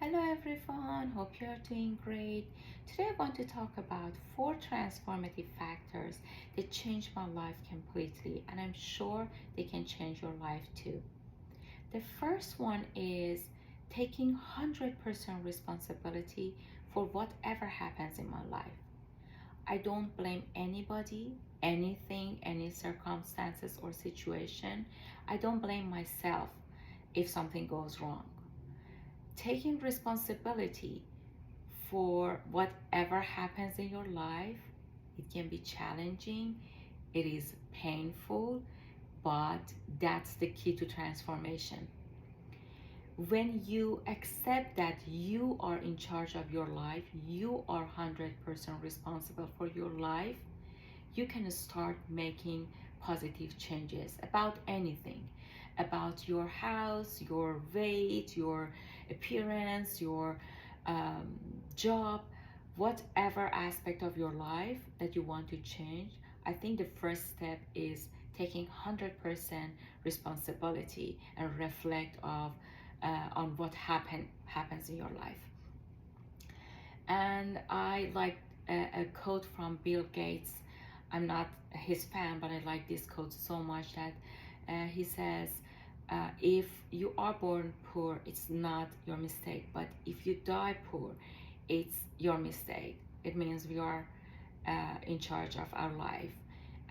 Hello everyone, hope you're doing great. Today I want to talk about 4 transformative factors that changed my life completely, and I'm sure they can change your life too. The first one is taking 100% responsibility for whatever happens in my life. I don't blame anybody, anything, any circumstances or situation. I don't blame myself if something goes wrong. Taking responsibility for whatever happens in your life, it can be challenging, it is painful, but that's the key to transformation. When you accept that you are in charge of your life, you are 100% responsible for your life, you can start making positive changes about anything, about your house, your weight, your appearance, your um, job, whatever aspect of your life that you want to change. I think the first step is taking 100% responsibility and reflect on what happens in your life. And I like a quote from Bill Gates. I'm not his fan, but I like this quote so much that he says, if you are born poor, it's not your mistake, but if you die poor, it's your mistake. It means we are in charge of our life,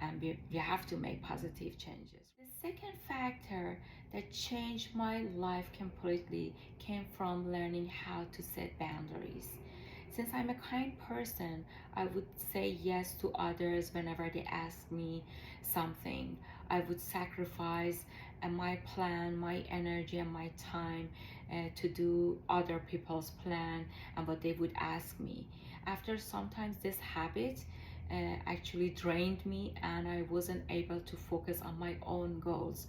and we have to make positive changes. The second factor that changed my life completely came from learning how to set boundaries. Since I'm a kind person, I would say yes to others whenever they ask me something. I would sacrifice my plan, my energy, and my time to do other people's plan and what they would ask me. After sometimes this habit actually drained me, and I wasn't able to focus on my own goals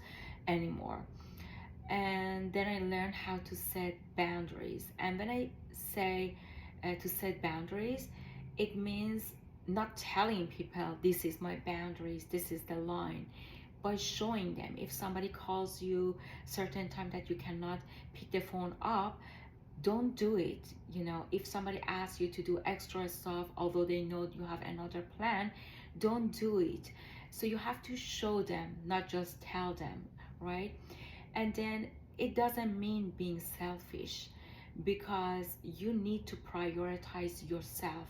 anymore. And then I learned how to set boundaries. And when I say to set boundaries, it means not telling people this is my boundaries, this is the line, by showing them. If somebody calls you certain time that you cannot pick the phone up, don't do it. If somebody asks you to do extra stuff although they know you have another plan, don't do it. So you have to show them, not just tell them, right? And then it doesn't mean being selfish, because you need to prioritize yourself,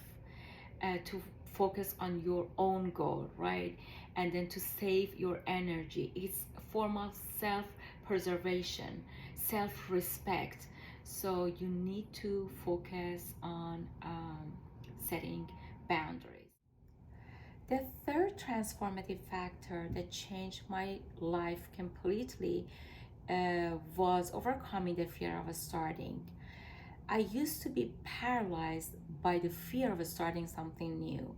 to focus on your own goal, right? And then to save your energy. It's a form of self preservation, self respect. So you need to focus on setting boundaries. The third transformative factor that changed my life completely was overcoming the fear of starting. I used to be paralyzed by the fear of starting something new,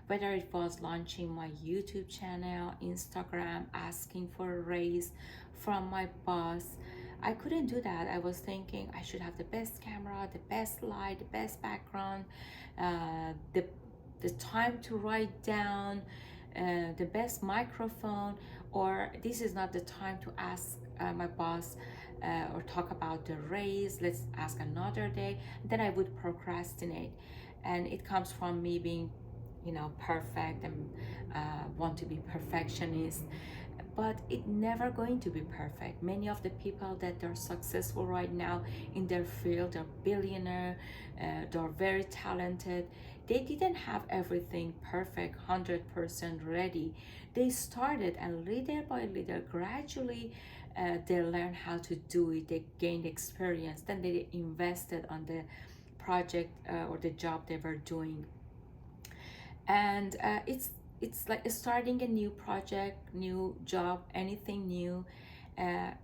whether it was launching my YouTube channel, Instagram, asking for a raise from my boss. I couldn't do that. I was thinking I should have the best camera, the best light, the best background, the time to write down, the best microphone, or this is not the time to ask my boss or talk about the raise. Let's ask another day. Then I would procrastinate, and it comes from me being, perfect and want to be perfectionist. But it never going to be perfect. Many of the people that are successful right now in their field are billionaire, they're very talented. They didn't have everything perfect, 100% ready. They started, and little by little, gradually, they learned how to do it. They gained experience. Then they invested on the project or the job they were doing. And it's like starting a new project, new job, anything new.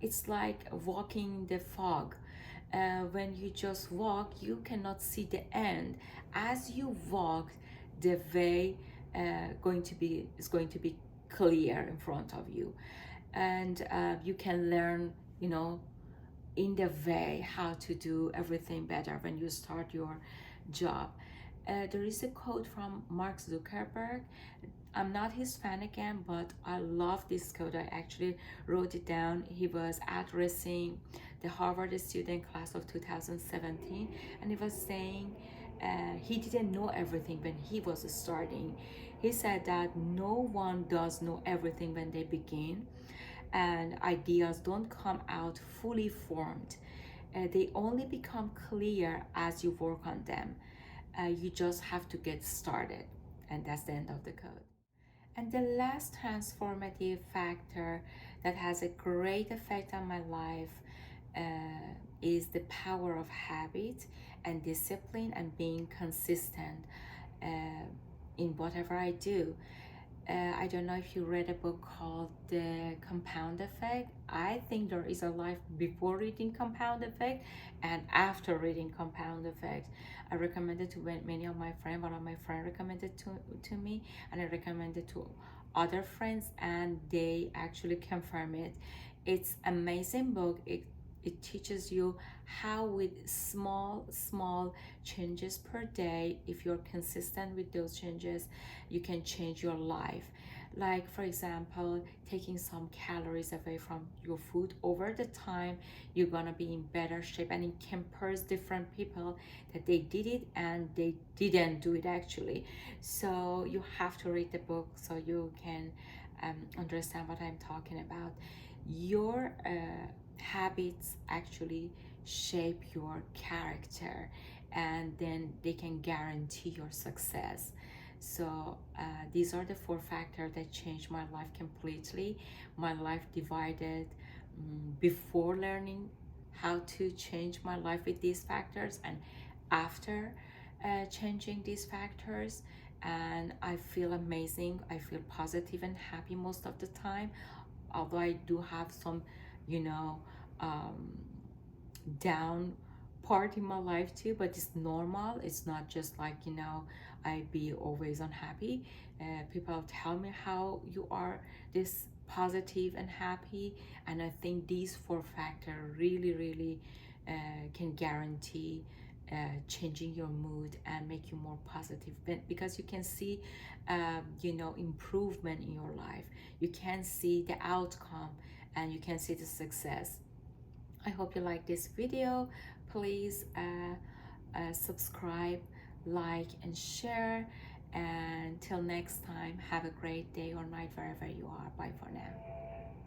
It's like walking the fog. When you just walk, you cannot see the end. As you walk, the way is going to be clear in front of you, and you can learn, in the way how to do everything better when you start your job. There is a quote from Mark Zuckerberg. I'm not his fan again, but I love this quote. I actually wrote it down. He was addressing the Harvard student class of 2017, and he was saying he didn't know everything when he was starting. He said that no one does know everything when they begin, and ideas don't come out fully formed. They only become clear as you work on them. You just have to get started, and that's the end of the code. And the last transformative factor that has a great effect on my life is the power of habit and discipline and being consistent in whatever I do. I don't know if you read a book called The Compound Effect. I think there is a life before reading Compound Effect and after reading Compound Effect. I recommended to many of my friends. One of my friends recommended to me, and I recommended to other friends, and they actually confirm it. It's amazing book. It teaches you how with small changes per day, if you're consistent with those changes, you can change your life. Like for example, taking some calories away from your food, over the time you're gonna be in better shape. And it compares different people that they did it and they didn't do it actually. So you have to read the book so you can understand what I'm talking about. Your habits actually shape your character, and then they can guarantee your success. So these are the four factors that changed my life completely. My life divided before learning how to change my life with these factors, and after changing these factors. And I feel amazing. I feel positive and happy most of the time, although I do have some, you know, um, down part in my life too, but it's normal. It's not just like, I be always unhappy. People tell me how you are this positive and happy, and I think these four factors really can guarantee changing your mood and make you more positive, because you can see improvement in your life. You can see the outcome, and you can see the success. I hope you like this video. Please subscribe, like, and share. And till next time, have a great day or night wherever you are. Bye for now.